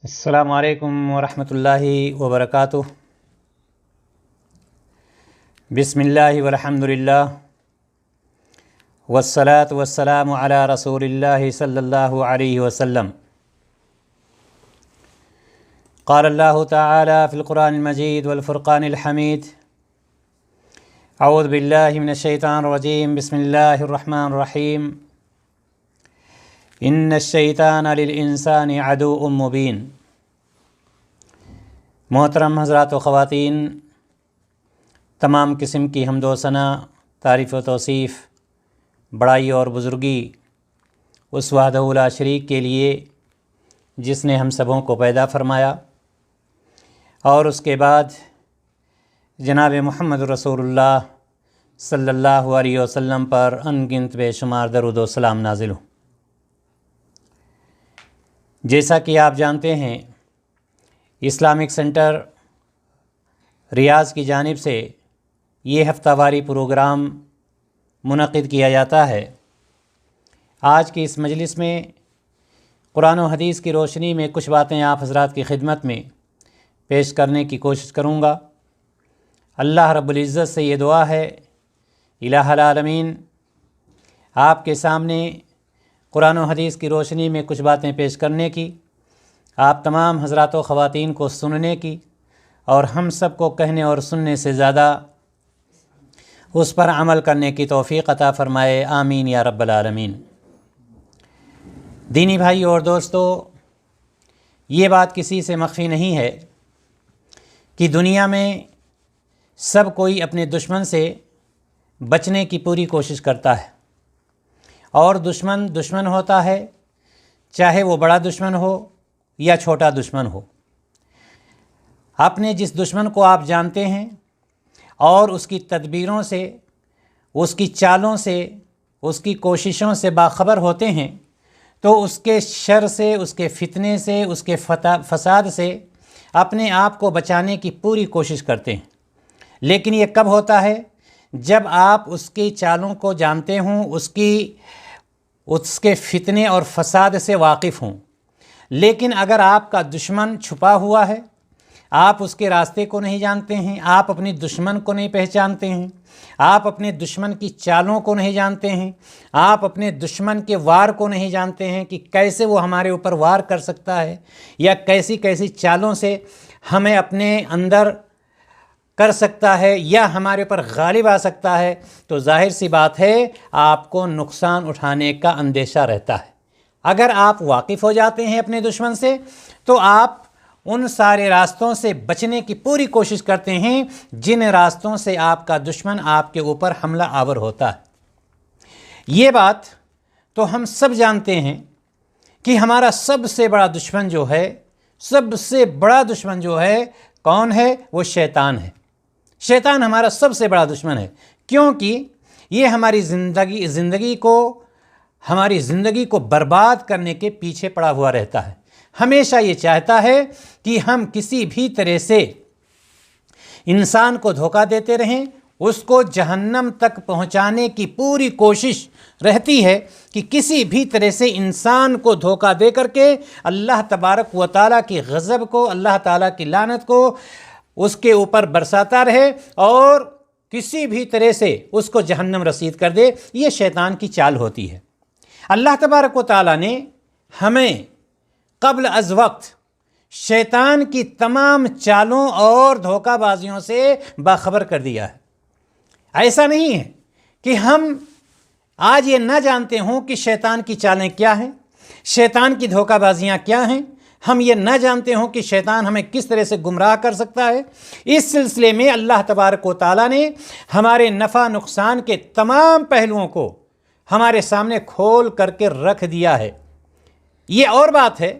السلام علیکم ورحمۃ اللہ وبرکاتہ۔ بسم اللہ والحمد للہ والصلاة والسلام علی رسول اللہ صلی اللہ علیہ وسلم۔ قال اللہ تعالی فی القرآن المجید والفرقان الحمید۔ اعوذ باللہ من الشیطان الرجیم، بسم اللہ الرحمن الرحیم۔ ان الشیطان للانسان عدو مبین۔ محترم حضرات و خواتین، تمام قسم کی حمد و ثنا، تعریف و توصیف، بڑائی اور بزرگی اس وحدہ لا شریک کے لیے جس نے ہم سبوں کو پیدا فرمایا، اور اس کے بعد جناب محمد رسول اللہ صلی اللہ علیہ وسلم پر ان گنت بے شمار درود و سلام نازل ہوں۔ جیسا کہ آپ جانتے ہیں، اسلامک سینٹر ریاض کی جانب سے یہ ہفتہ واری پروگرام منعقد کیا جاتا ہے۔ آج کی اس مجلس میں قرآن و حدیث کی روشنی میں کچھ باتیں آپ حضرات کی خدمت میں پیش کرنے کی کوشش کروں گا۔ اللہ رب العزت سے یہ دعا ہے، الہ العالمین آپ کے سامنے قرآن و حدیث کی روشنی میں کچھ باتیں پیش کرنے کی، آپ تمام حضرات و خواتین کو سننے کی، اور ہم سب کو کہنے اور سننے سے زیادہ اس پر عمل کرنے کی توفیق عطا فرمائے، آمین یا رب العالمین۔ دینی بھائی اور دوستو، یہ بات کسی سے مخفی نہیں ہے کہ دنیا میں سب کوئی اپنے دشمن سے بچنے کی پوری کوشش کرتا ہے، اور دشمن ہوتا ہے، چاہے وہ بڑا دشمن ہو یا چھوٹا دشمن ہو۔ اپنے جس دشمن کو آپ جانتے ہیں اور اس کی تدبیروں سے، اس کی چالوں سے، اس کی کوششوں سے باخبر ہوتے ہیں، تو اس کے شر سے، اس کے فتنے سے، اس کے فساد سے اپنے آپ کو بچانے کی پوری کوشش کرتے ہیں۔ لیکن یہ کب ہوتا ہے؟ جب آپ اس کی چالوں کو جانتے ہوں، اس کے فتنے اور فساد سے واقف ہوں۔ لیکن اگر آپ کا دشمن چھپا ہوا ہے، آپ اس کے راستے کو نہیں جانتے ہیں، آپ اپنے دشمن کو نہیں پہچانتے ہیں، آپ اپنے دشمن کی چالوں کو نہیں جانتے ہیں، آپ اپنے دشمن کے وار کو نہیں جانتے ہیں کہ کیسے وہ ہمارے اوپر وار کر سکتا ہے، یا کیسی کیسی چالوں سے ہمیں اپنے اندر کر سکتا ہے یا ہمارے اوپر غالب آ سکتا ہے، تو ظاہر سی بات ہے آپ کو نقصان اٹھانے کا اندیشہ رہتا ہے۔ اگر آپ واقف ہو جاتے ہیں اپنے دشمن سے، تو آپ ان سارے راستوں سے بچنے کی پوری کوشش کرتے ہیں جن راستوں سے آپ کا دشمن آپ کے اوپر حملہ آور ہوتا ہے۔ یہ بات تو ہم سب جانتے ہیں کہ ہمارا سب سے بڑا دشمن جو ہے کون ہے؟ وہ شیطان ہے۔ شیطان ہمارا سب سے بڑا دشمن ہے، کیونکہ یہ ہماری زندگی کو برباد کرنے کے پیچھے پڑا ہوا رہتا ہے۔ ہمیشہ یہ چاہتا ہے کہ ہم کسی بھی طرح سے انسان کو دھوکہ دیتے رہیں، اس کو جہنم تک پہنچانے کی پوری کوشش رہتی ہے کہ کسی بھی طرح سے انسان کو دھوکہ دے کر کے اللہ تبارک و تعالیٰ کی غضب کو، اللہ تعالیٰ کی لعنت کو اس کے اوپر برساتا رہے، اور کسی بھی طرح سے اس کو جہنم رسید کر دے۔ یہ شیطان کی چال ہوتی ہے۔ اللہ تبارک و تعالیٰ نے ہمیں قبل از وقت شیطان کی تمام چالوں اور دھوکہ بازیوں سے باخبر کر دیا ہے۔ ایسا نہیں ہے کہ ہم آج یہ نہ جانتے ہوں کہ شیطان کی چالیں کیا ہیں، شیطان کی دھوکہ بازیاں کیا ہیں، ہم یہ نہ جانتے ہوں کہ شیطان ہمیں کس طرح سے گمراہ کر سکتا ہے۔ اس سلسلے میں اللہ تبارک و تعالیٰ نے ہمارے نفع نقصان کے تمام پہلوؤں کو ہمارے سامنے کھول کر کے رکھ دیا ہے۔ یہ اور بات ہے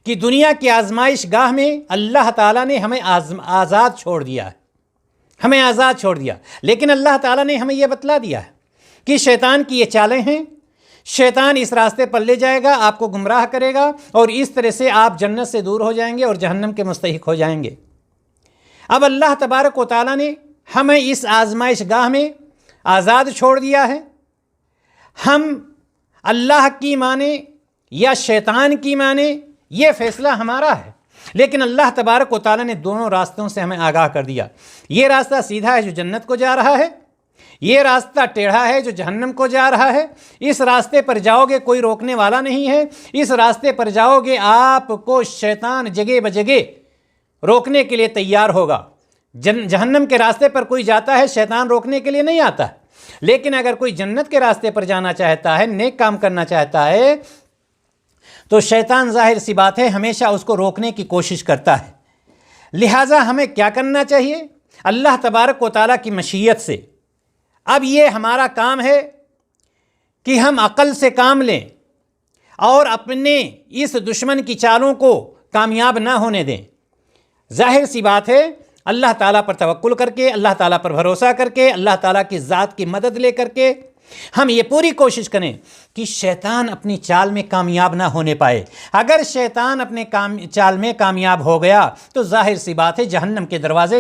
کہ دنیا کی آزمائش گاہ میں اللہ تعالیٰ نے ہمیں آزاد چھوڑ دیا، لیکن اللہ تعالیٰ نے ہمیں یہ بتلا دیا ہے کہ شیطان کی یہ چالیں ہیں، شیطان اس راستے پر لے جائے گا، آپ کو گمراہ کرے گا، اور اس طرح سے آپ جنت سے دور ہو جائیں گے اور جہنم کے مستحق ہو جائیں گے۔ اب اللہ تبارک و تعالیٰ نے ہمیں اس آزمائش گاہ میں آزاد چھوڑ دیا ہے۔ ہم اللہ کی مانیں یا شیطان کی مانیں، یہ فیصلہ ہمارا ہے، لیکن اللہ تبارک و تعالیٰ نے دونوں راستوں سے ہمیں آگاہ کر دیا۔ یہ راستہ سیدھا ہے جو جنت کو جا رہا ہے، یہ راستہ ٹیڑھا ہے جو جہنم کو جا رہا ہے۔ اس راستے پر جاؤ گے کوئی روکنے والا نہیں ہے، اس راستے پر جاؤ گے آپ کو شیطان جگہ بجگہ روکنے کے لیے تیار ہوگا۔ جہنم کے راستے پر کوئی جاتا ہے، شیطان روکنے کے لیے نہیں آتا ہے، لیکن اگر کوئی جنت کے راستے پر جانا چاہتا ہے، نیک کام کرنا چاہتا ہے، تو شیطان ظاہر سی بات ہے ہمیشہ اس کو روکنے کی کوشش کرتا ہے۔ لہٰذا ہمیں کیا کرنا چاہیے؟ اللہ تبارک و تعالیٰ کی مشیت سے اب یہ ہمارا کام ہے کہ ہم عقل سے کام لیں اور اپنے اس دشمن کی چالوں کو کامیاب نہ ہونے دیں۔ ظاہر سی بات ہے اللہ تعالیٰ پر توکل کر کے، اللہ تعالیٰ پر بھروسہ کر کے، اللہ تعالیٰ کی ذات کی مدد لے کر کے ہم یہ پوری کوشش کریں کہ شیطان اپنی چال میں کامیاب نہ ہونے پائے۔ اگر شیطان اپنے چال میں کامیاب ہو گیا تو ظاہر سی بات ہے جہنم کے دروازے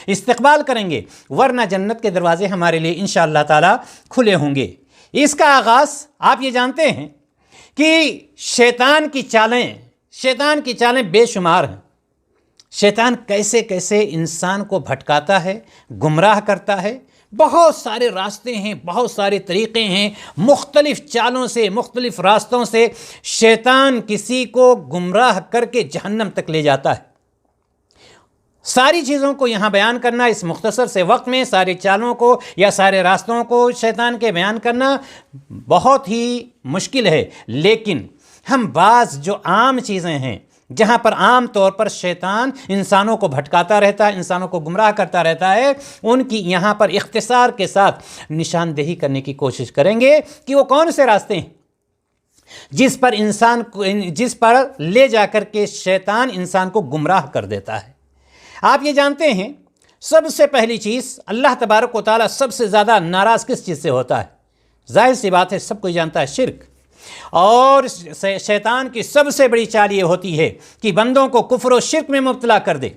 استقبال کریں گے، ورنہ جنت کے دروازے ہمارے لیے انشاءاللہ تعالیٰ کھلے ہوں گے۔ اس کا آغاز آپ یہ جانتے ہیں کہ شیطان کی چالیں بے شمار ہیں۔ شیطان کیسے کیسے انسان کو بھٹکاتا ہے، گمراہ کرتا ہے۔ بہت سارے راستے ہیں، بہت سارے طریقے ہیں، مختلف چالوں سے، مختلف راستوں سے شیطان کسی کو گمراہ کر کے جہنم تک لے جاتا ہے۔ ساری چیزوں کو یہاں بیان کرنا اس مختصر سے وقت میں، سارے چالوں کو یا سارے راستوں کو شیطان کے بیان کرنا بہت ہی مشکل ہے، لیکن ہم بعض جو عام چیزیں ہیں جہاں پر عام طور پر شیطان انسانوں کو بھٹکاتا رہتا ہے، انسانوں کو گمراہ کرتا رہتا ہے، ان کی یہاں پر اختصار کے ساتھ نشاندہی کرنے کی کوشش کریں گے کہ وہ کون سے راستے ہیں جس پر لے جا کر کے شیطان انسان کو گمراہ کر دیتا ہے۔ آپ یہ جانتے ہیں سب سے پہلی چیز اللہ تبارک و تعالیٰ سب سے زیادہ ناراض کس چیز سے ہوتا ہے؟ ظاہر سی بات ہے سب کوئی جانتا ہے، شرک۔ اور شیطان کی سب سے بڑی چال یہ ہوتی ہے کہ بندوں کو کفر و شرک میں مبتلا کر دے،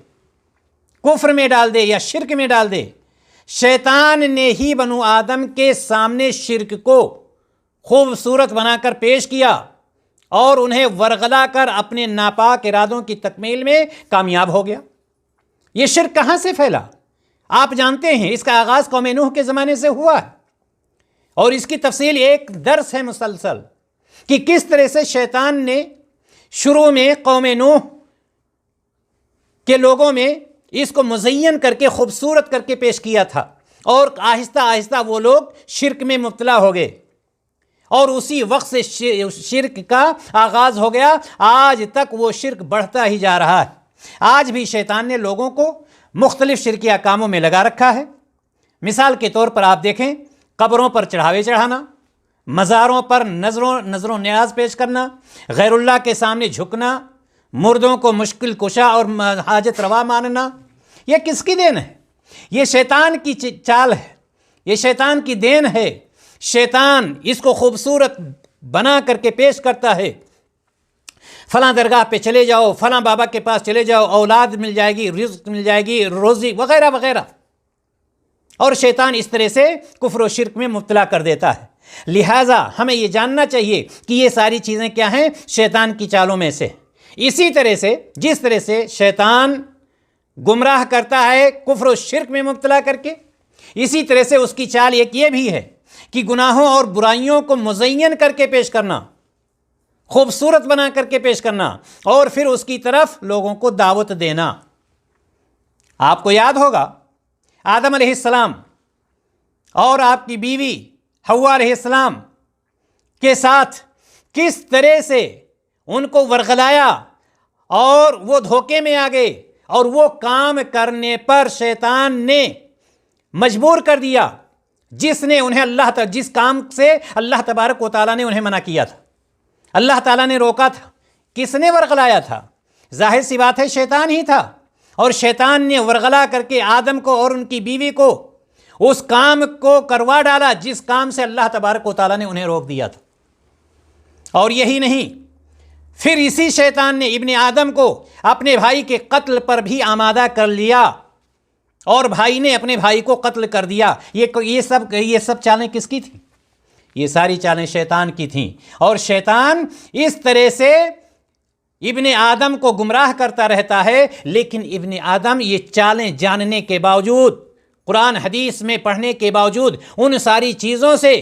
کفر میں ڈال دے یا شرک میں ڈال دے۔ شیطان نے ہی بنو آدم کے سامنے شرک کو خوبصورت بنا کر پیش کیا اور انہیں ورغلا کر اپنے ناپاک ارادوں کی تکمیل میں کامیاب ہو گیا۔ یہ شرک کہاں سے پھیلا؟ آپ جانتے ہیں اس کا آغاز قوم نوح کے زمانے سے ہوا ہے، اور اس کی تفصیل ایک درس ہے مسلسل کہ کس طرح سے شیطان نے شروع میں قوم نوح کے لوگوں میں اس کو مزین کر کے خوبصورت کر کے پیش کیا تھا، اور آہستہ آہستہ وہ لوگ شرک میں مبتلا ہو گئے، اور اسی وقت سے شرک کا آغاز ہو گیا۔ آج تک وہ شرک بڑھتا ہی جا رہا ہے۔ آج بھی شیطان نے لوگوں کو مختلف شرکیہ کاموں میں لگا رکھا ہے۔ مثال کے طور پر آپ دیکھیں، قبروں پر چڑھاوے چڑھانا، مزاروں پر نظر و نیاز پیش کرنا، غیر اللہ کے سامنے جھکنا، مردوں کو مشکل کشا اور حاجت روا ماننا، یہ کس کی دین ہے؟ یہ شیطان کی چال ہے، یہ شیطان کی دین ہے۔ شیطان اس کو خوبصورت بنا کر کے پیش کرتا ہے، فلاں درگاہ پہ چلے جاؤ، فلاں بابا کے پاس چلے جاؤ، اولاد مل جائے گی، رزق مل جائے گی، روزی وغیرہ وغیرہ، اور شیطان اس طرح سے کفر و شرک میں مبتلا کر دیتا ہے۔ لہٰذا ہمیں یہ جاننا چاہیے کہ یہ ساری چیزیں کیا ہیں؟ شیطان کی چالوں میں سے۔ اسی طرح سے جس طرح سے شیطان گمراہ کرتا ہے کفر و شرک میں مبتلا کر کے، اسی طرح سے اس کی چال ایک یہ بھی ہے کہ گناہوں اور برائیوں کو مزین کر کے پیش کرنا، خوبصورت بنا کر کے پیش کرنا، اور پھر اس کی طرف لوگوں کو دعوت دینا۔ آپ کو یاد ہوگا آدم علیہ السلام اور آپ کی بیوی حوا علیہ السلام کے ساتھ کس طرح سے ان کو ورغلایا اور وہ دھوکے میں آ گئے، اور وہ کام کرنے پر شیطان نے مجبور کر دیا جس کام سے اللہ تبارک و تعالیٰ نے انہیں منع کیا تھا، اللہ تعالیٰ نے روکا تھا۔ کس نے ورغلایا تھا؟ ظاہر سی بات ہے شیطان ہی تھا، اور شیطان نے ورغلا کر کے آدم کو اور ان کی بیوی کو اس کام کو کروا ڈالا جس کام سے اللہ تبارک و تعالیٰ نے انہیں روک دیا تھا۔ اور یہی نہیں، پھر اسی شیطان نے ابن آدم کو اپنے بھائی کے قتل پر بھی آمادہ کر لیا، اور بھائی نے اپنے بھائی کو قتل کر دیا۔ یہ سب چالیں کس کی تھیں؟ یہ ساری چالیں شیطان کی تھیں، اور شیطان اس طرح سے ابن آدم کو گمراہ کرتا رہتا ہے، لیکن ابن آدم یہ چالیں جاننے کے باوجود، قرآن حدیث میں پڑھنے کے باوجود ان ساری چیزوں سے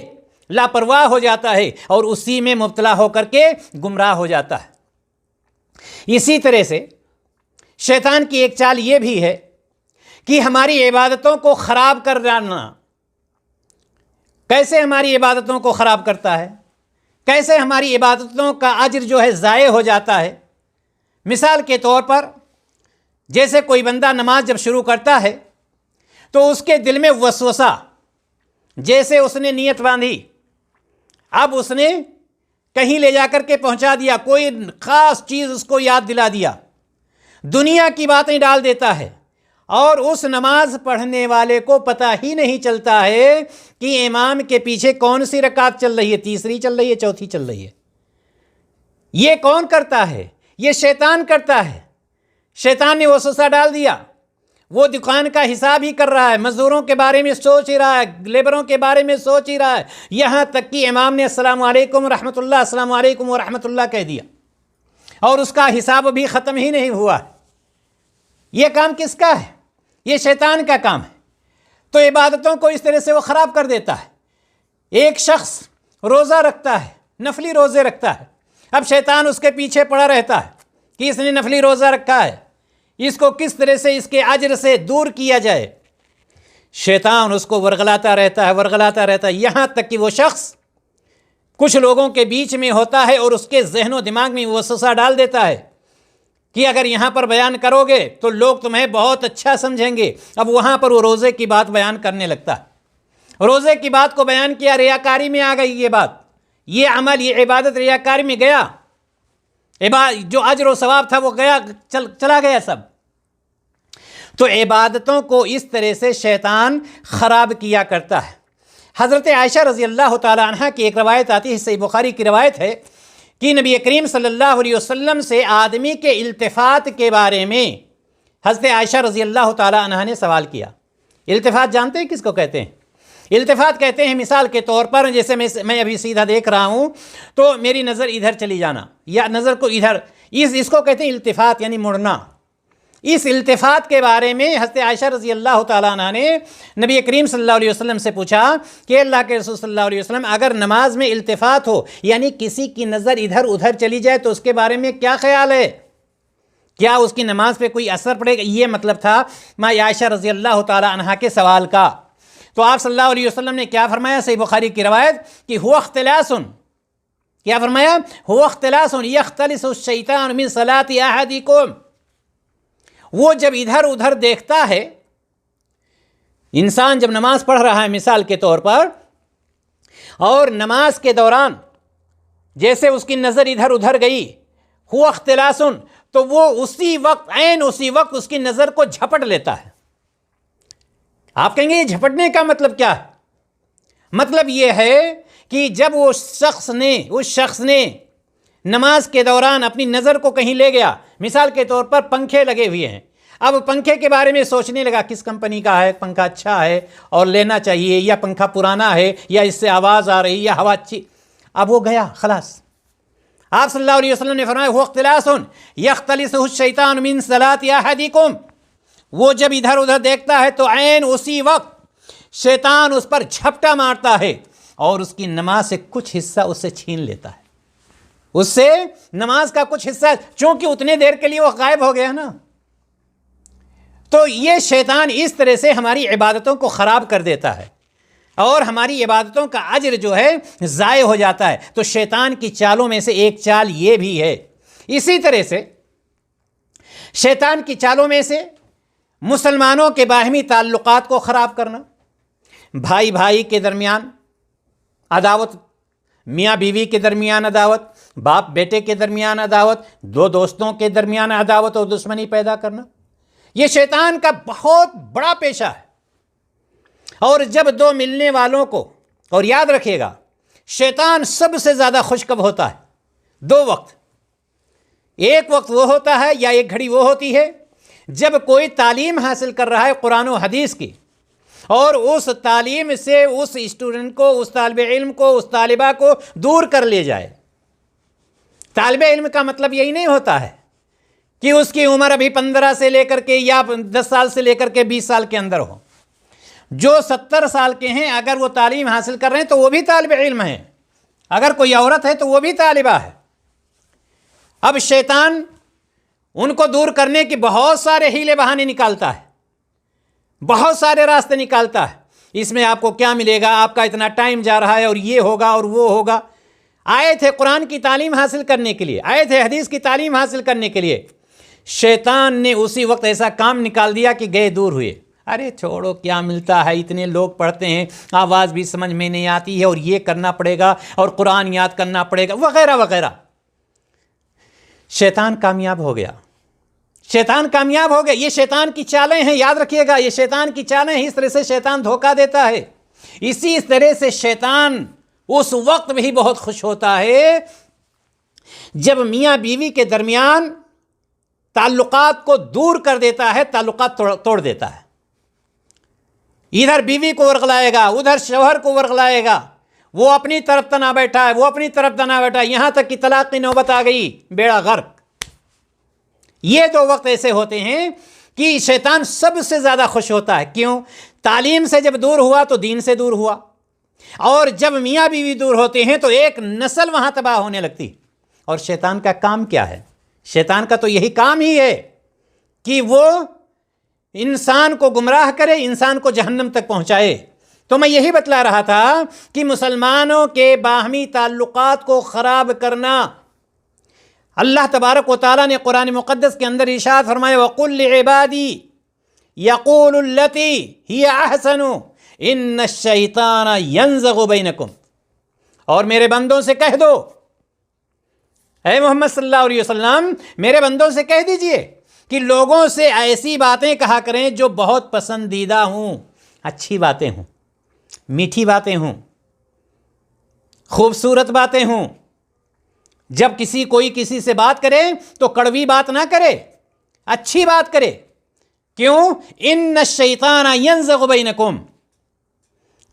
لاپرواہ ہو جاتا ہے اور اسی میں مبتلا ہو کر کے گمراہ ہو جاتا ہے۔ اسی طرح سے شیطان کی ایک چال یہ بھی ہے کہ ہماری عبادتوں کو خراب کر ڈالنا۔ کیسے ہماری عبادتوں کو خراب کرتا ہے؟ کیسے ہماری عبادتوں کا اجر جو ہے ضائع ہو جاتا ہے؟ مثال کے طور پر جیسے کوئی بندہ نماز جب شروع کرتا ہے تو اس کے دل میں وسوسہ، جیسے اس نے نیت باندھی، اب اس نے کہیں لے جا کر کے پہنچا دیا، کوئی خاص چیز اس کو یاد دلا دیا، دنیا کی باتیں ڈال دیتا ہے، اور اس نماز پڑھنے والے کو پتہ ہی نہیں چلتا ہے کہ امام کے پیچھے کون سی رکعت چل رہی ہے، تیسری چل رہی ہے، چوتھی چل رہی ہے۔ یہ کون کرتا ہے؟ یہ شیطان کرتا ہے۔ شیطان نے وسوسہ ڈال دیا، وہ دکان کا حساب ہی کر رہا ہے، مزدوروں کے بارے میں سوچ ہی رہا ہے، لیبروں کے بارے میں سوچ ہی رہا ہے، یہاں تک کہ امام نے السلام علیکم ورحمۃ اللہ، السلام علیکم ورحمۃ اللہ کہہ دیا، اور اس کا حساب بھی ختم ہی نہیں ہوا۔ یہ کام کس کا ہے؟ یہ شیطان کا کام ہے۔ تو عبادتوں کو اس طرح سے وہ خراب کر دیتا ہے۔ ایک شخص روزہ رکھتا ہے، نفلی روزے رکھتا ہے، اب شیطان اس کے پیچھے پڑا رہتا ہے کہ اس نے نفلی روزہ رکھا ہے، اس کو کس طرح سے اس کے اجر سے دور کیا جائے۔ شیطان اس کو ورغلاتا رہتا ہے یہاں تک کہ وہ شخص کچھ لوگوں کے بیچ میں ہوتا ہے اور اس کے ذہن و دماغ میں وسوسہ ڈال دیتا ہے کہ اگر یہاں پر بیان کرو گے تو لوگ تمہیں بہت اچھا سمجھیں گے۔ اب وہاں پر وہ روزے کی بات بیان کرنے لگتا ہے، روزے کی بات کو بیان کیا، ریاکاری میں آ گئی یہ بات، یہ عمل، یہ عبادت ریاکاری میں گیا، جو اجر و ثواب تھا وہ گیا، چلا گیا سب۔ تو عبادتوں کو اس طرح سے شیطان خراب کیا کرتا ہے۔ حضرت عائشہ رضی اللہ تعالی عنہ کی ایک روایت آتی ہے، صحیح بخاری کی روایت ہے کہ نبی کریم صلی اللہ علیہ وسلم سے آدمی کے التفات کے بارے میں حضرت عائشہ رضی اللہ تعالی عنہ نے سوال کیا۔ التفات جانتے ہیں کس کو کہتے ہیں؟ التفات کہتے ہیں مثال کے طور پر جیسے میں ابھی سیدھا دیکھ رہا ہوں تو میری نظر ادھر چلی جانا یا نظر کو ادھر، اس کو کہتے ہیں التفات، یعنی مڑنا۔ اس التفات کے بارے میں حضرت عائشہ رضی اللہ تعالیٰ عنہ نے نبی کریم صلی اللہ علیہ وسلم سے پوچھا کہ اللہ کے رسول صلی اللہ علیہ وسلم، اگر نماز میں التفات ہو یعنی کسی کی نظر ادھر ادھر چلی جائے تو اس کے بارے میں کیا خیال ہے؟ کیا اس کی نماز پہ کوئی اثر پڑے گا؟ یہ مطلب تھا ماں عائشہ رضی اللہ تعالیٰ عنہ کے سوال کا۔ تو آپ صلی اللہ علیہ وسلم نے کیا فرمایا؟ صحیح بخاری کی روایت کہ ہوا اختلاس، کیا فرمایا؟ ہوا اختلاس یختلس الشیطان من صلاۃ احدکم۔ وہ جب ادھر ادھر دیکھتا ہے، انسان جب نماز پڑھ رہا ہے مثال کے طور پر، اور نماز کے دوران جیسے اس کی نظر ادھر ادھر گئی، ہوا اختلاس، تو وہ اسی وقت اس کی نظر کو جھپٹ لیتا ہے۔ آپ کہیں گے یہ جھپٹنے کا مطلب کیا ہے؟ مطلب یہ ہے کہ جب اس شخص نے نماز کے دوران اپنی نظر کو کہیں لے گیا، مثال کے طور پر پنکھے لگے ہوئے ہیں، اب پنکھے کے بارے میں سوچنے لگا کس کمپنی کا ہے، پنکھا اچھا ہے اور لینا چاہیے، یا پنکھا پرانا ہے، یا اس سے آواز آ رہی، یا ہوا اچھی، اب وہ گیا خلاص۔ آپ صلی اللہ علیہ وسلم نے فرمایا هو اختلاس یختلسہ الشیطان من صلاۃ احدکم۔ وہ جب ادھر ادھر دیکھتا ہے تو عین اسی وقت شیطان اس پر جھپٹا مارتا ہے اور اس کی نماز سے کچھ حصہ اس سے چھین لیتا ہے، اس سے نماز کا کچھ حصہ، چونکہ اتنے دیر کے لیے وہ غائب ہو گیا نا۔ تو یہ شیطان اس طرح سے ہماری عبادتوں کو خراب کر دیتا ہے اور ہماری عبادتوں کا اجر جو ہے ضائع ہو جاتا ہے۔ تو شیطان کی چالوں میں سے ایک چال یہ بھی ہے۔ اسی طرح سے شیطان کی چالوں میں سے مسلمانوں کے باہمی تعلقات کو خراب کرنا، بھائی بھائی کے درمیان عداوت، میاں بیوی کے درمیان عداوت، باپ بیٹے کے درمیان عداوت، دو دوستوں کے درمیان عداوت اور دشمنی پیدا کرنا، یہ شیطان کا بہت بڑا پیشہ ہے۔ اور جب دو ملنے والوں کو، اور یاد رکھیے گا شیطان سب سے زیادہ خوش کب ہوتا ہے؟ دو وقت، ایک وقت وہ ہوتا ہے یا ایک گھڑی وہ ہوتی ہے جب کوئی تعلیم حاصل کر رہا ہے قرآن و حدیث کی، اور اس تعلیم سے اس اسٹوڈنٹ کو، اس طالب علم کو، اس طالبہ کو دور کر لے جائے۔ طالب علم کا مطلب یہی نہیں ہوتا ہے کہ اس کی عمر ابھی 15 سے لے کر کے یا 10 سال سے لے کر کے 20 سال کے اندر ہو. جو 70 سال کے ہیں اگر وہ تعلیم حاصل کر رہے ہیں تو وہ بھی طالب علم ہیں. اگر کوئی عورت ہے تو وہ بھی طالبہ ہے. اب شیطان ان کو دور کرنے کی بہت سارے ہیلے بہانے نکالتا ہے, بہت سارے راستے نکالتا ہے. اس میں آپ کو کیا ملے گا, آپ کا اتنا ٹائم جا رہا ہے اور یہ ہوگا اور وہ ہوگا. آئے تھے قرآن کی تعلیم حاصل کرنے کے لیے, آئے تھے حدیث کی تعلیم حاصل کرنے کے لیے, شیطان نے اسی وقت ایسا کام نکال دیا کہ گئے دور ہوئے. ارے چھوڑو کیا ملتا ہے, اتنے لوگ پڑھتے ہیں, آواز بھی سمجھ میں نہیں آتی ہے اور یہ کرنا پڑے گا اور قرآن یاد کرنا پڑے گا وغیرہ وغیرہ. شیطان کامیاب ہو گیا, شیطان کامیاب ہو گیا. یہ شیطان کی چالیں ہیں, یاد رکھیے گا, یہ شیطان کی چالیں ہیں. اس طرح سے شیطان دھوکہ دیتا ہے. اسی طرح سے شیطان اس وقت بھی بہت خوش ہوتا ہے جب میاں بیوی کے درمیان تعلقات کو دور کر دیتا ہے, تعلقات توڑ دیتا ہے. ادھر بیوی کو ورغلائے گا, ادھر شوہر کو ورغلائے گا, وہ اپنی طرف تنا بیٹھا ہے, وہ اپنی طرف تنا بیٹھا ہے, یہاں تک کہ طلاق کی نوبت آ گئی, بیڑا غرق. یہ دو وقت ایسے ہوتے ہیں کہ شیطان سب سے زیادہ خوش ہوتا ہے. کیوں؟ تعلیم سے جب دور ہوا تو دین سے دور ہوا, اور جب میاں بیوی دور ہوتے ہیں تو ایک نسل وہاں تباہ ہونے لگتی. اور شیطان کا کام کیا ہے؟ شیطان کا تو یہی کام ہی ہے کہ وہ انسان کو گمراہ کرے, انسان کو جہنم تک پہنچائے. تو میں یہی بتلا رہا تھا کہ مسلمانوں کے باہمی تعلقات کو خراب کرنا, اللہ تبارک و تعالیٰ نے قرآن مقدس کے اندر ارشاد فرمایا وَقُلْ لِعِبَادِي يَقُولُ الَّتِي هِيَ أَحْسَنُ إِنَّ الشَّيْطَانَ يَنزَغُ بَيْنَكُمْ. اور میرے بندوں سے کہہ دو, اے محمد صلی اللہ علیہ وسلم میرے بندوں سے کہہ دیجئے کہ لوگوں سے ایسی باتیں کہا کریں جو بہت پسندیدہ ہوں, اچھی باتیں ہوں, میٹھی باتیں ہوں, خوبصورت باتیں ہوں. جب کوئی کسی سے بات کرے تو کڑوی بات نہ کرے, اچھی بات کرے. کیوں؟ ان الشیطان ینزغ بینکم,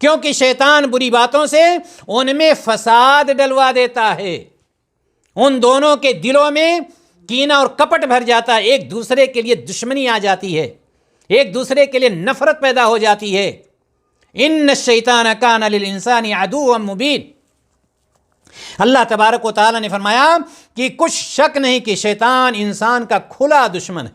کیونکہ شیطان بری باتوں سے ان میں فساد ڈلوا دیتا ہے, ان دونوں کے دلوں میں کینہ اور کپٹ بھر جاتا ہے, ایک دوسرے کے لیے دشمنی آ جاتی ہے, ایک دوسرے کے لیے نفرت پیدا ہو جاتی ہے. ان الشیطان کان للانسان عدوا مبین. اللہ تبارک و تعالیٰ نے فرمایا کہ کچھ شک نہیں کہ شیطان انسان کا کھلا دشمن ہے.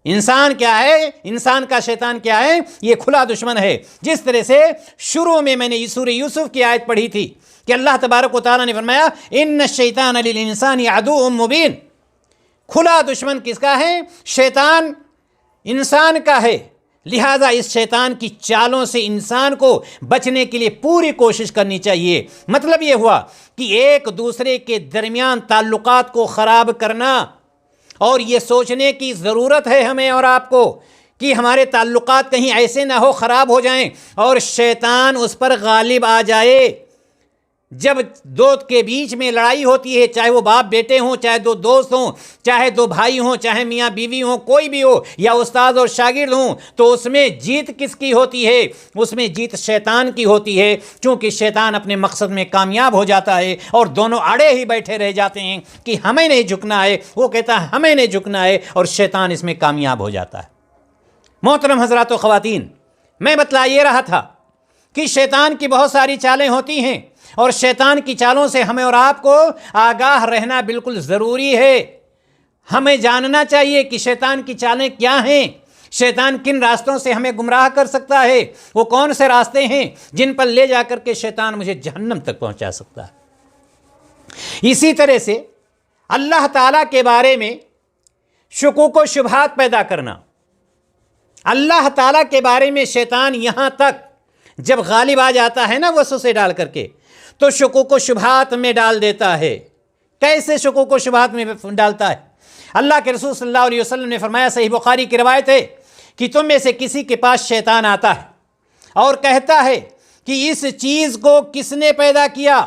انسان کیا ہے؟ انسان کا شیطان کیا ہے؟ یہ کھلا دشمن ہے. جس طرح سے شروع میں نے سورہ یوسف کی آیت پڑھی تھی کہ اللہ تبارک و تعالیٰ نے فرمایا ان الشیطان للانسان عدو مبین. کھلا دشمن کس کا ہے؟ شیطان انسان کا ہے. لہذا اس شیطان کی چالوں سے انسان کو بچنے کے لیے پوری کوشش کرنی چاہیے. مطلب یہ ہوا کہ ایک دوسرے کے درمیان تعلقات کو خراب کرنا, اور یہ سوچنے کی ضرورت ہے ہمیں اور آپ کو کہ ہمارے تعلقات کہیں ایسے نہ ہو خراب ہو جائیں اور شیطان اس پر غالب آ جائے. جب دو کے بیچ میں لڑائی ہوتی ہے, چاہے وہ باپ بیٹے ہوں, چاہے دو دوست ہوں, چاہے دو بھائی ہوں, چاہے میاں بیوی ہوں, کوئی بھی ہو, یا استاد اور شاگرد ہوں, تو اس میں جیت کس کی ہوتی ہے؟ اس میں جیت شیطان کی ہوتی ہے, چونکہ شیطان اپنے مقصد میں کامیاب ہو جاتا ہے اور دونوں اڑے ہی بیٹھے رہ جاتے ہیں کہ ہمیں نہیں جھکنا ہے, وہ کہتا ہے ہمیں نہیں جھکنا ہے, اور شیطان اس میں کامیاب ہو جاتا ہے. محترم حضرات و خواتین, میں بتلا یہ رہا تھا کہ شیطان کی بہت ساری چالیں ہوتی ہیں, اور شیطان کی چالوں سے ہمیں اور آپ کو آگاہ رہنا بالکل ضروری ہے. ہمیں جاننا چاہیے کہ شیطان کی چالیں کیا ہیں, شیطان کن راستوں سے ہمیں گمراہ کر سکتا ہے, وہ کون سے راستے ہیں جن پر لے جا کر کے شیطان مجھے جہنم تک پہنچا سکتا ہے. اسی طرح سے اللہ تعالیٰ کے بارے میں شکوک و شبہات پیدا کرنا. اللہ تعالیٰ کے بارے میں شیطان یہاں تک جب غالب آ جاتا ہے نا وسوسے ڈال کر کے, تو شکوک و شبہات میں ڈال دیتا ہے. کیسے شکوک و شبہات میں ڈالتا ہے؟ اللہ کے رسول صلی اللہ علیہ وسلم نے فرمایا, صحیح بخاری کی روایت ہے, کہ تم میں سے کسی کے پاس شیطان آتا ہے اور کہتا ہے کہ اس چیز کو کس نے پیدا کیا,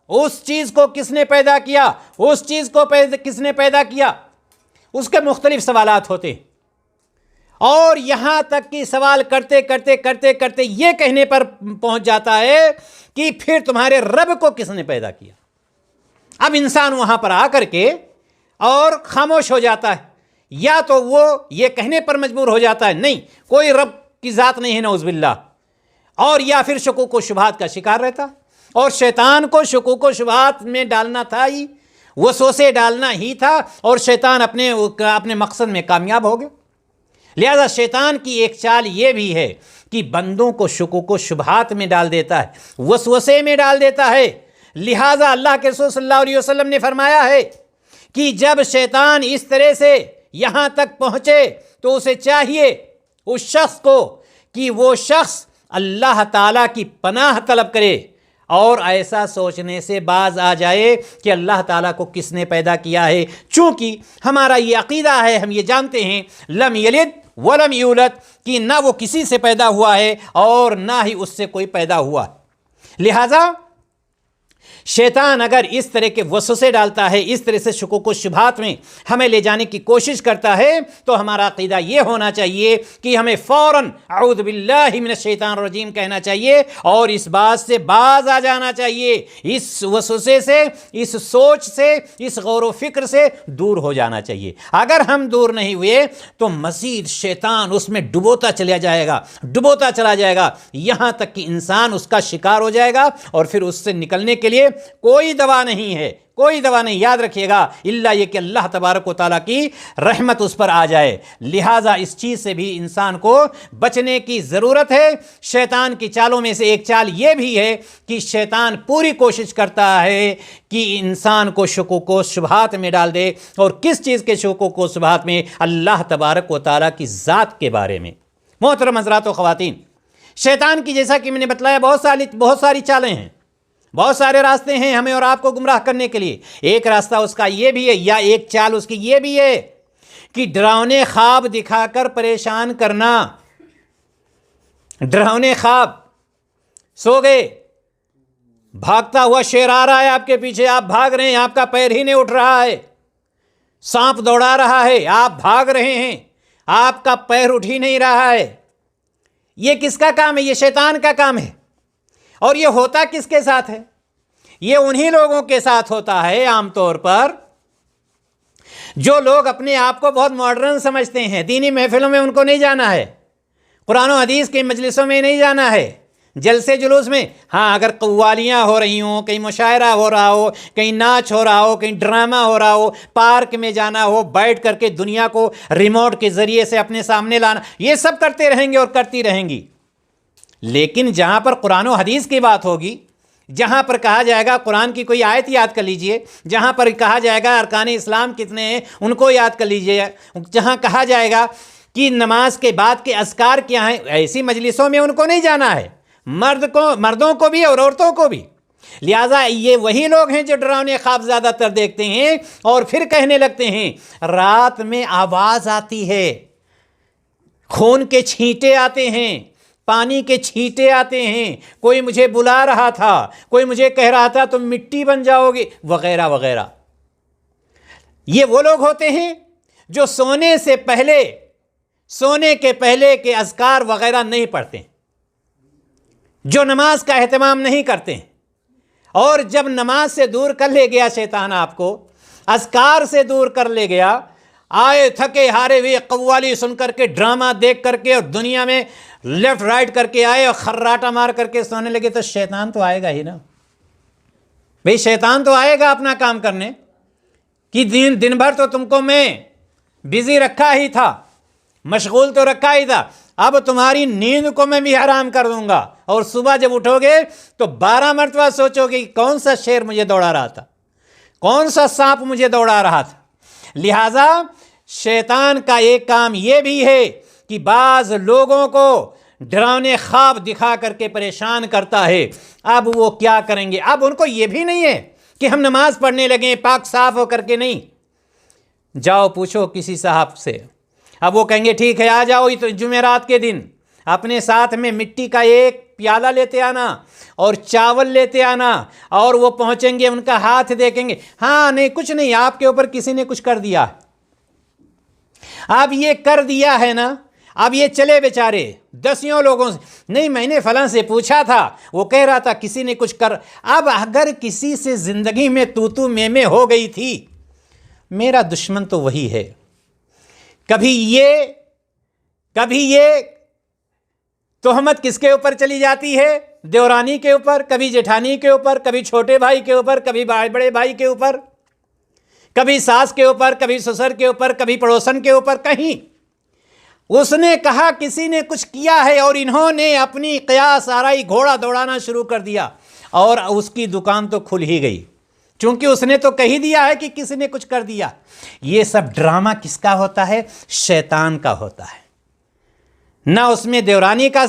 اس چیز کو کس نے پیدا کیا, اس چیز کو کس نے پیدا کیا. اس کے مختلف سوالات ہوتے ہیں, اور یہاں تک کہ سوال کرتے کرتے کرتے کرتے یہ کہنے پر پہنچ جاتا ہے کہ پھر تمہارے رب کو کس نے پیدا کیا. اب انسان وہاں پر آ کر کے اور خاموش ہو جاتا ہے، یا تو وہ یہ کہنے پر مجبور ہو جاتا ہے نہیں کوئی رب کی ذات نہیں ہے نعوذ باللہ، اور یا پھر شکوک و شبہات کا شکار رہتا، اور شیطان کو شکوک و شبہات میں ڈالنا تھا ہی، وسوسے ڈالنا ہی تھا، اور شیطان اپنے مقصد میں کامیاب ہو گیا۔ لہذا شیطان کی ایک چال یہ بھی ہے کہ بندوں کو شکوک و شبہات میں ڈال دیتا ہے، وسوسے میں ڈال دیتا ہے۔ لہذا اللہ کے رسول صلی اللہ علیہ وسلم نے فرمایا ہے کہ جب شیطان اس طرح سے یہاں تک پہنچے تو اسے چاہیے اس شخص کو کہ وہ شخص اللہ تعالیٰ کی پناہ طلب کرے اور ایسا سوچنے سے باز آ جائے کہ اللہ تعالیٰ کو کس نے پیدا کیا ہے، چونکہ ہمارا یہ عقیدہ ہے، ہم یہ جانتے ہیں لم یلد ولم یولد، کہ نہ وہ کسی سے پیدا ہوا ہے اور نہ ہی اس سے کوئی پیدا ہوا۔ لہٰذا شیطان اگر اس طرح کے وسوسے ڈالتا ہے، اس طرح سے شکوک و شبہات میں ہمیں لے جانے کی کوشش کرتا ہے، تو ہمارا عقیدہ یہ ہونا چاہیے کہ ہمیں فوراً اعوذ باللہ من الشیطان الرجیم کہنا چاہیے اور اس بات سے باز آ جانا چاہیے، اس وسوسے سے، اس سوچ سے، اس غور و فکر سے دور ہو جانا چاہیے۔ اگر ہم دور نہیں ہوئے تو مزید شیطان اس میں ڈبوتا چلا جائے گا یہاں تک کہ انسان اس کا شکار ہو جائے گا، اور پھر اس سے نکلنے کے لیے کوئی دوا نہیں ہے، کوئی دوا نہیں، یاد رکھیے گا، الا یہ کہ اللہ تبارک و تعالیٰ کی رحمت اس پر آ جائے۔ لہٰذا اس چیز سے بھی انسان کو بچنے کی ضرورت ہے۔ شیطان کی چالوں میں سے ایک چال یہ بھی ہے کہ شیطان پوری کوشش کرتا ہے کہ انسان کو شکوک و شبہات میں ڈال دے، اور کس چیز کے شکوک و شبہات میں؟ اللہ تبارک و تعالیٰ کی ذات کے بارے میں۔ محترم حضرات و خواتین، شیطان کی جیسا کہ میں نے بتلایا بہت ساری چالیں ہیں، بہت سارے راستے ہیں ہمیں اور آپ کو گمراہ کرنے کے لیے۔ ایک راستہ اس کا یہ بھی ہے، یا ایک چال اس کی یہ بھی ہے کہ ڈراؤنے خواب دکھا کر پریشان کرنا۔ ڈراؤنے خواب، سو گئے، بھاگتا ہوا شیر آ رہا ہے آپ کے پیچھے، آپ بھاگ رہے ہیں، آپ کا پیر ہی نہیں اٹھ رہا ہے، سانپ دوڑا رہا ہے، آپ بھاگ رہے ہیں، آپ کا پیر اٹھ ہی نہیں رہا ہے۔ یہ کس کا کام ہے؟ یہ شیطان کا کام ہے۔ اور یہ ہوتا کس کے ساتھ ہے؟ یہ انہی لوگوں کے ساتھ ہوتا ہے عام طور پر جو لوگ اپنے آپ کو بہت ماڈرن سمجھتے ہیں۔ دینی محفلوں میں ان کو نہیں جانا ہے، قرآن و حدیث کے مجلسوں میں نہیں جانا ہے، جلسے جلوس میں ہاں اگر قوالیاں ہو رہی ہوں، کہیں مشاعرہ ہو رہا ہو، کہیں ناچ ہو رہا ہو، کہیں ڈرامہ ہو رہا ہو، پارک میں جانا ہو، بیٹھ کر کے دنیا کو ریموٹ کے ذریعے سے اپنے سامنے لانا، یہ سب کرتے رہیں گے اور کرتی رہیں گی۔ لیکن جہاں پر قرآن و حدیث کی بات ہوگی، جہاں پر کہا جائے گا قرآن کی کوئی آیت یاد کر لیجئے، جہاں پر کہا جائے گا ارکان اسلام کتنے ہیں ان کو یاد کر لیجئے، جہاں کہا جائے گا کہ نماز کے بعد کے اذکار کیا ہیں، ایسی مجلسوں میں ان کو نہیں جانا ہے، مردوں کو بھی اور عورتوں کو بھی۔ لہٰذا یہ وہی لوگ ہیں جو ڈراؤنے خواب زیادہ تر دیکھتے ہیں اور پھر کہنے لگتے ہیں رات میں آواز آتی ہے، خون کے چھینٹے آتے ہیں، پانی کے چھینٹے آتے ہیں، کوئی مجھے بلا رہا تھا، کوئی مجھے کہہ رہا تھا تم مٹی بن جاؤ گے، وغیرہ وغیرہ۔ یہ وہ لوگ ہوتے ہیں جو سونے کے پہلے کے اذکار وغیرہ نہیں پڑھتے، جو نماز کا اہتمام نہیں کرتے، اور جب نماز سے دور کر لے گیا شیطان آپ کو، اذکار سے دور کر لے گیا، آئے تھکے ہارے ہوئے قوالی سن کر کے، ڈرامہ دیکھ کر کے، اور دنیا میں لیفٹ رائٹ کر کے آئے اور خراٹا مار کر کے سونے لگے، تو شیطان تو آئے گا ہی نا بھئی، شیطان تو آئے گا اپنا کام کرنے کہ دن بھر تو تم کو میں بزی رکھا ہی تھا، مشغول تو رکھا ہی تھا، اب تمہاری نیند کو میں بھی حرام کر دوں گا، اور صبح جب اٹھو گے تو 12 مرتبہ سوچو گے کون سا شیر مجھے دوڑا رہا تھا، کون سا سانپ مجھے دوڑا رہا تھا۔ لہٰذا شیطان کا ایک کام یہ بھی ہے کہ بعض لوگوں کو ڈراؤنے خواب دکھا کر کے پریشان کرتا ہے۔ اب وہ کیا کریں گے؟ اب ان کو یہ بھی نہیں ہے کہ ہم نماز پڑھنے لگیں پاک صاف ہو کر کے، نہیں، جاؤ پوچھو کسی صاحب سے، اب وہ کہیں گے ٹھیک ہے آ جاؤ جمعرات کے دن، اپنے ساتھ میں مٹی کا ایک پیالہ لیتے آنا اور چاول لیتے آنا، اور وہ پہنچیں گے، ان کا ہاتھ دیکھیں گے، ہاں نہیں کچھ نہیں، آپ کے اوپر کسی نے کچھ کر دیا، اب یہ کر دیا ہے نا، اب یہ چلے بیچارے دسیوں لوگوں سے، نہیں میں نے فلاں سے پوچھا تھا، وہ کہہ رہا تھا کسی نے کچھ کر۔ اب اگر کسی سے زندگی میں تو میں ہو گئی تھی، میرا دشمن تو وہی ہے۔ کبھی یہ تہمت کس کے اوپر چلی جاتی ہے؟ دیورانی کے اوپر، کبھی جیٹھانی کے اوپر، کبھی چھوٹے بھائی کے اوپر، کبھی بڑے بھائی کے اوپر، کبھی ساس کے اوپر، کبھی سسر کے اوپر، کبھی پڑوسن کے اوپر۔ کہیں اس نے کہا کسی نے کچھ کیا ہے، اور انہوں نے اپنی قیاس آرائی گھوڑا دوڑانا شروع کر دیا، اور اس کی دکان تو کھل ہی گئی، چونکہ اس نے تو کہی دیا ہے کہ کسی نے کچھ کر دیا۔ یہ سب ڈرامہ کس کا ہوتا ہے؟ شیطان کا ہوتا ہے۔ نہ اس میں دیورانی کا